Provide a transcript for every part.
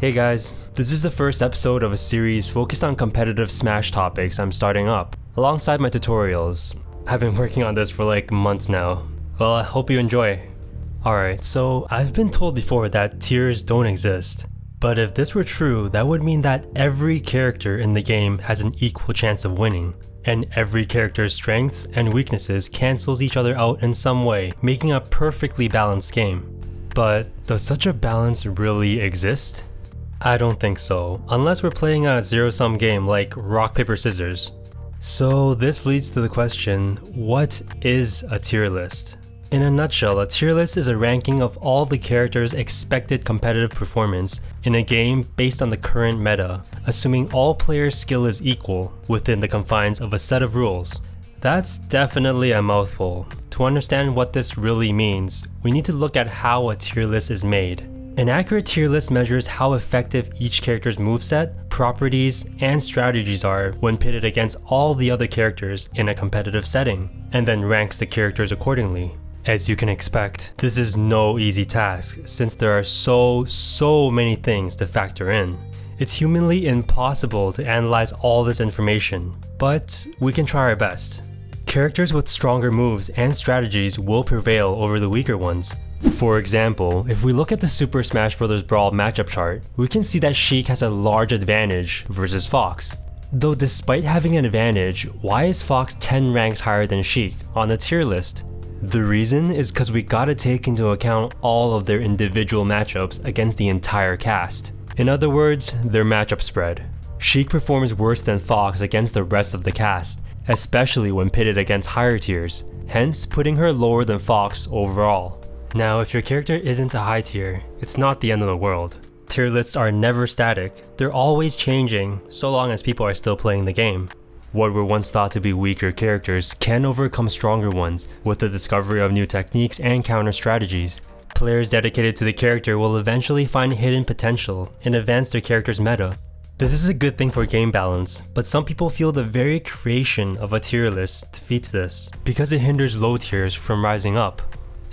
Hey guys, this is the first episode of a series focused on competitive Smash topics I'm starting up, alongside my tutorials. I've been working on this for like months now. Well, I hope you enjoy. Alright, so I've been told before that tiers don't exist. But if this were true, that would mean that every character in the game has an equal chance of winning. And every character's strengths and weaknesses cancels each other out in some way, making a perfectly balanced game. But does such a balance really exist? I don't think so, unless we're playing a zero-sum game like rock, paper, scissors. So this leads to the question, what is a tier list? In a nutshell, a tier list is a ranking of all the characters' expected competitive performance in a game based on the current meta, assuming all players' skill is equal within the confines of a set of rules. That's definitely a mouthful. To understand what this really means, we need to look at how a tier list is made. An accurate tier list measures how effective each character's moveset, properties, and strategies are when pitted against all the other characters in a competitive setting, and then ranks the characters accordingly. As you can expect, this is no easy task since there are so many things to factor in. It's humanly impossible to analyze all this information, but we can try our best. Characters with stronger moves and strategies will prevail over the weaker ones. For example, if we look at the Super Smash Bros. Brawl matchup chart, we can see that Sheik has a large advantage versus Fox. Though despite having an advantage, why is Fox 10 ranks higher than Sheik on the tier list? The reason is because we gotta take into account all of their individual matchups against the entire cast. In other words, their matchup spread. Sheik performs worse than Fox against the rest of the cast, especially when pitted against higher tiers, hence putting her lower than Fox overall. Now, if your character isn't a high tier, it's not the end of the world. Tier lists are never static, they're always changing, so long as people are still playing the game. What were once thought to be weaker characters can overcome stronger ones with the discovery of new techniques and counter strategies. Players dedicated to the character will eventually find hidden potential and advance their character's meta. This is a good thing for game balance, but some people feel the very creation of a tier list defeats this, because it hinders low tiers from rising up.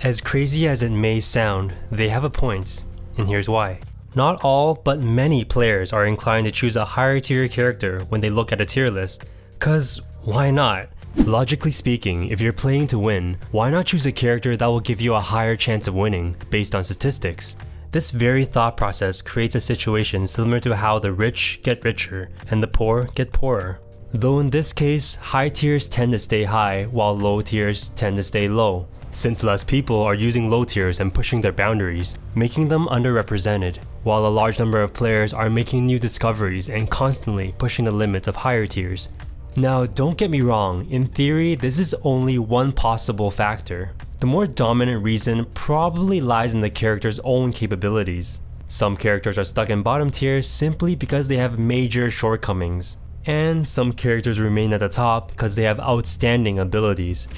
As crazy as it may sound, they have a point, and here's why. Not all, but many players are inclined to choose a higher tier character when they look at a tier list. Cause why not? Logically speaking, if you're playing to win, why not choose a character that will give you a higher chance of winning based on statistics? This very thought process creates a situation similar to how the rich get richer and the poor get poorer. Though in this case, high tiers tend to stay high while low tiers tend to stay low, since less people are using low tiers and pushing their boundaries, making them underrepresented, while a large number of players are making new discoveries and constantly pushing the limits of higher tiers. Now, don't get me wrong, in theory, this is only one possible factor. The more dominant reason probably lies in the character's own capabilities. Some characters are stuck in bottom tier simply because they have major shortcomings, and some characters remain at the top because they have outstanding abilities.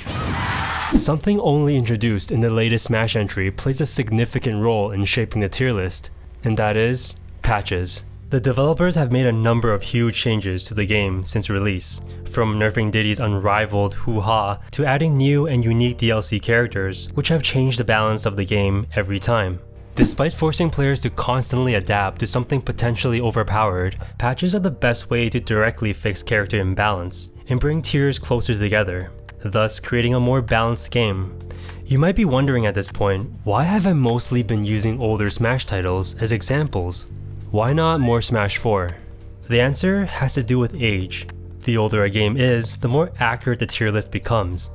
Something only introduced in the latest Smash entry plays a significant role in shaping the tier list, and that is patches. The developers have made a number of huge changes to the game since release, from nerfing Diddy's unrivaled hoo-ha to adding new and unique DLC characters, which have changed the balance of the game every time. Despite forcing players to constantly adapt to something potentially overpowered, patches are the best way to directly fix character imbalance and bring tiers closer together, thus creating a more balanced game. You might be wondering at this point, why have I mostly been using older Smash titles as examples? Why not more Smash 4? The answer has to do with age. The older a game is, the more accurate the tier list becomes.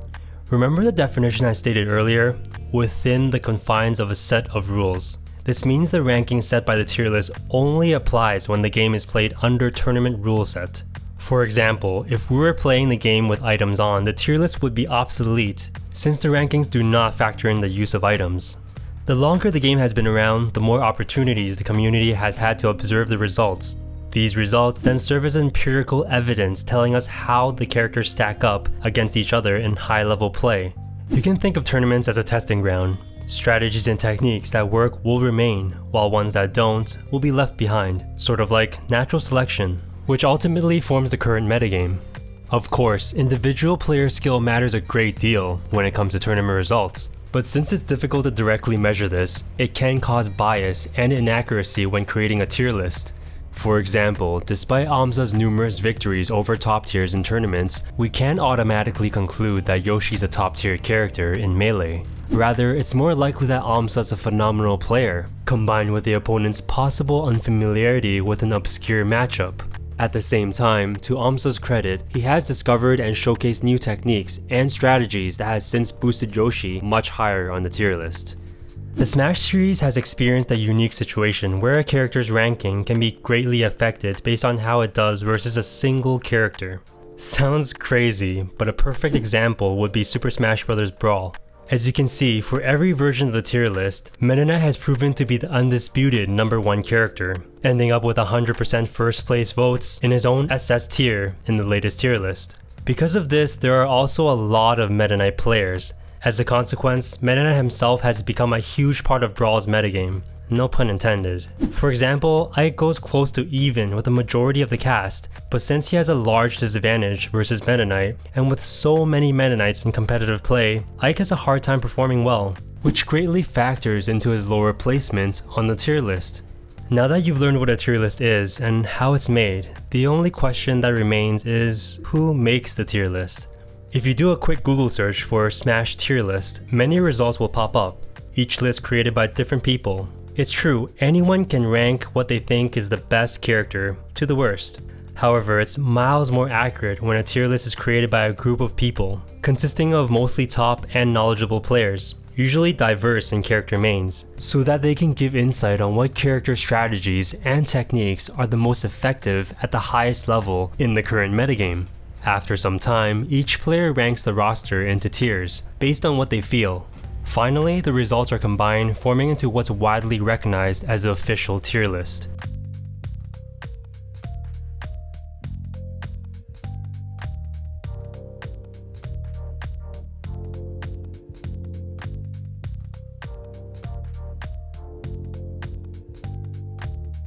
Remember the definition I stated earlier? Within the confines of a set of rules. This means the ranking set by the tier list only applies when the game is played under tournament rule set. For example, if we were playing the game with items on, the tier list would be obsolete, since the rankings do not factor in the use of items. The longer the game has been around, the more opportunities the community has had to observe the results. These results then serve as empirical evidence telling us how the characters stack up against each other in high-level play. You can think of tournaments as a testing ground. Strategies and techniques that work will remain, while ones that don't will be left behind, sort of like natural selection, which ultimately forms the current metagame. Of course, individual player skill matters a great deal when it comes to tournament results. But since it's difficult to directly measure this, it can cause bias and inaccuracy when creating a tier list. For example, despite Amza's numerous victories over top tiers in tournaments, we can't automatically conclude that Yoshi's a top tier character in Melee. Rather, it's more likely that Amza's a phenomenal player, combined with the opponent's possible unfamiliarity with an obscure matchup. At the same time, to Amza's credit, he has discovered and showcased new techniques and strategies that has since boosted Yoshi much higher on the tier list. The Smash series has experienced a unique situation where a character's ranking can be greatly affected based on how it does versus a single character. Sounds crazy, but a perfect example would be Super Smash Bros. Brawl. As you can see, for every version of the tier list, Meta Knight has proven to be the undisputed number 1 character, ending up with 100% first place votes in his own SS tier in the latest tier list. Because of this, there are also a lot of Meta Knight players. As a consequence, Meta Knight himself has become a huge part of Brawl's metagame. No pun intended. For example, Ike goes close to even with the majority of the cast, but since he has a large disadvantage versus Meta Knight, and with so many Meta Knights in competitive play, Ike has a hard time performing well, which greatly factors into his lower placement on the tier list. Now that you've learned what a tier list is and how it's made, the only question that remains is who makes the tier list? If you do a quick Google search for Smash tier list, many results will pop up, each list created by different people. It's true, anyone can rank what they think is the best character to the worst. However, it's miles more accurate when a tier list is created by a group of people, consisting of mostly top and knowledgeable players, usually diverse in character mains, so that they can give insight on what character strategies and techniques are the most effective at the highest level in the current metagame. After some time, each player ranks the roster into tiers, based on what they feel. Finally, the results are combined, forming into what's widely recognized as the official tier list.